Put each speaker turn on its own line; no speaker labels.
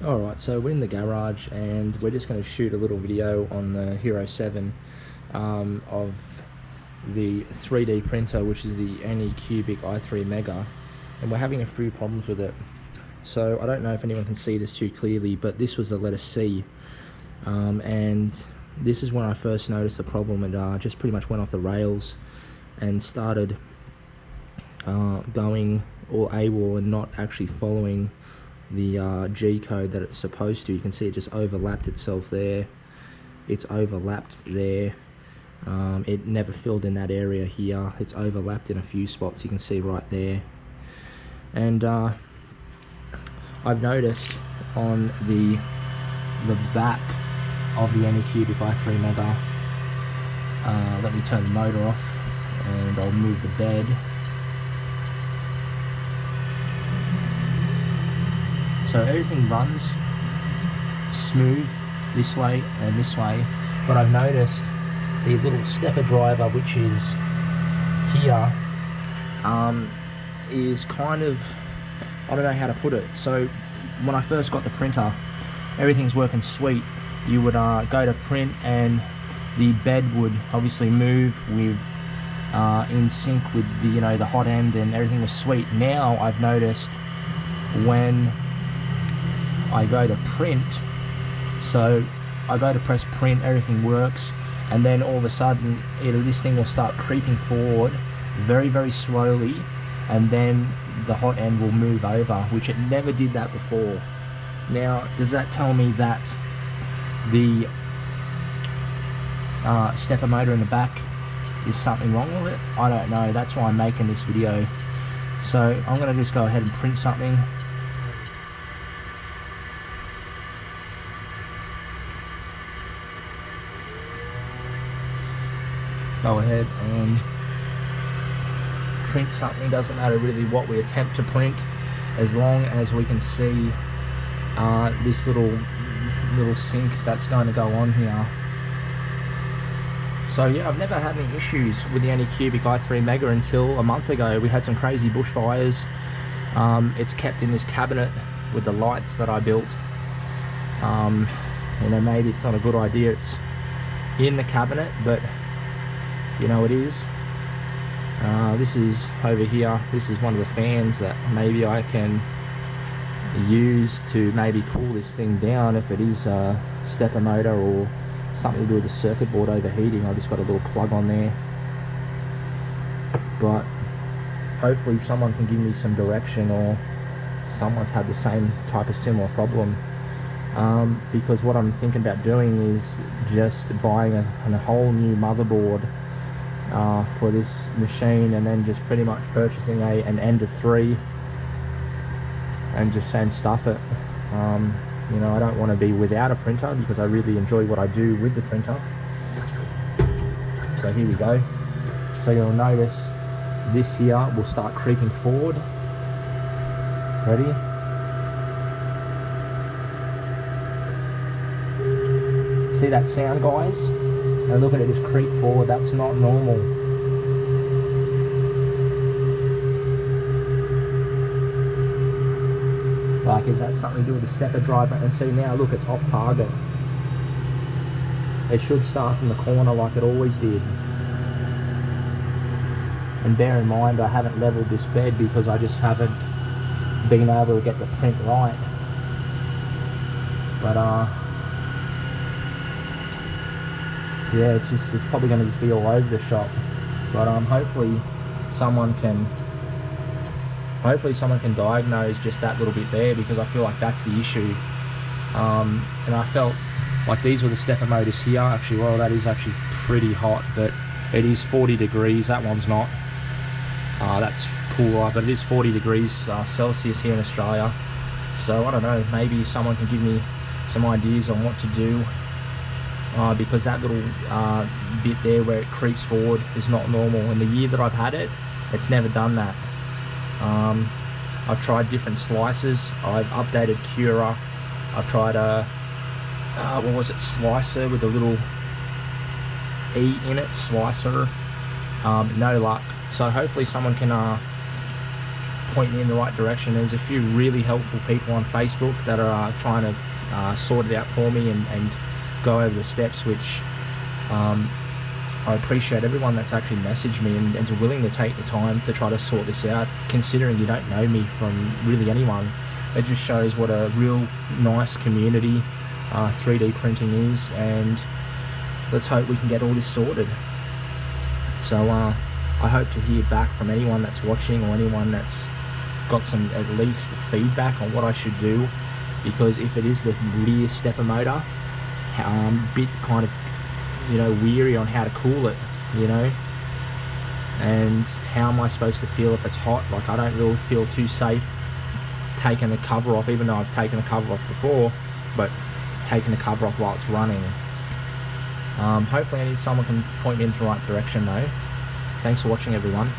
Alright, so we're in the garage and we're just going to shoot a little video on the Hero 7 of the 3D printer, which is the Anycubic i3 Mega, and we're having a few problems with it. So I don't know if anyone can see this too clearly, but this was the letter C, and this is when I first noticed the problem. And just pretty much went off the rails and started going all AWOL and not actually following the G code that it's supposed to. You can see it just overlapped itself there. It's overlapped there. It never filled in that area here. It's overlapped in a few spots. You can see right there. And I've noticed on the back of the Anycubic i3 Mega. Let me turn the motor off and I'll move the bed. So everything runs smooth this way and this way, but I've noticed the little stepper driver, which is here, is kind of, I don't know how to put it. So when I first got the printer, everything's working sweet. You would go to print and the bed would obviously move with in sync with the the hot end, and everything was sweet. Now I've noticed when I go to print, so I go to press print, everything works, and then all of a sudden this thing will start creeping forward very, very slowly, and then the hot end will move over, which it never did that before. Now, does that tell me that the stepper motor in the back is something wrong with it? I don't know. That's why I'm making this video. So I'm going to just go ahead and print something. Go ahead and print something. Doesn't matter really what we attempt to print, as long as we can see this little sync that's going to go on here. So yeah, I've never had any issues with the Anycubic i3 Mega until a month ago. We had some crazy bushfires. It's kept in this cabinet with the lights that I built. Maybe it's not a good idea it's in the cabinet, but it is. This is over here. This is one of the fans that maybe I can use to maybe cool this thing down if it is a stepper motor or something to do with the circuit board overheating. I just got a little plug on there, but hopefully someone can give me some direction, or someone's had the same type of similar problem, because what I'm thinking about doing is just buying a whole new motherboard for this machine, and then just pretty much purchasing an Ender 3 and just saying stuff it. I don't want to be without a printer because I really enjoy what I do with the printer. So here we go. So you'll notice this here will start creeping forward. Ready? See that sound, guys? And look at it just creep forward. That's not normal. Like, is that something to do with the stepper driver? And see now, look, it's off target. It should start from the corner like it always did. And bear in mind, I haven't leveled this bed because I just haven't been able to get the print right. But yeah, it's probably going to just be all over the shop. But hopefully someone can diagnose just that little bit there, because I feel like that's the issue. And I felt like these were the stepper motors here. Actually, well, that is actually pretty hot, but it is 40 degrees. That one's not. That's cooler, but it is 40 degrees Celsius here in Australia. So I don't know, maybe someone can give me some ideas on what to do, because that little bit there where it creeps forward is not normal. In the year that I've had it, it's never done that. I've tried different slicers. I've updated Cura. I've tried what was it, slicer with a little E in it, slicer. No luck. So hopefully someone can point me in the right direction. There's a few really helpful people on Facebook that are trying to sort it out for me and go over the steps, which I appreciate everyone that's actually messaged me and is willing to take the time to try to sort this out, considering you don't know me from really anyone. It just shows what a real nice community 3D printing is, and let's hope we can get all this sorted. So I hope to hear back from anyone that's watching, or anyone that's got some at least feedback on what I should do, because if it is the rear stepper motor, I'm a bit kind of, you know, weary on how to cool it, you know, and how am I supposed to feel if it's hot? Like, I don't really feel too safe taking the cover off, even though I've taken the cover off before, but taking the cover off while it's running. Hopefully someone can point me in the right direction though. Thanks for watching, everyone.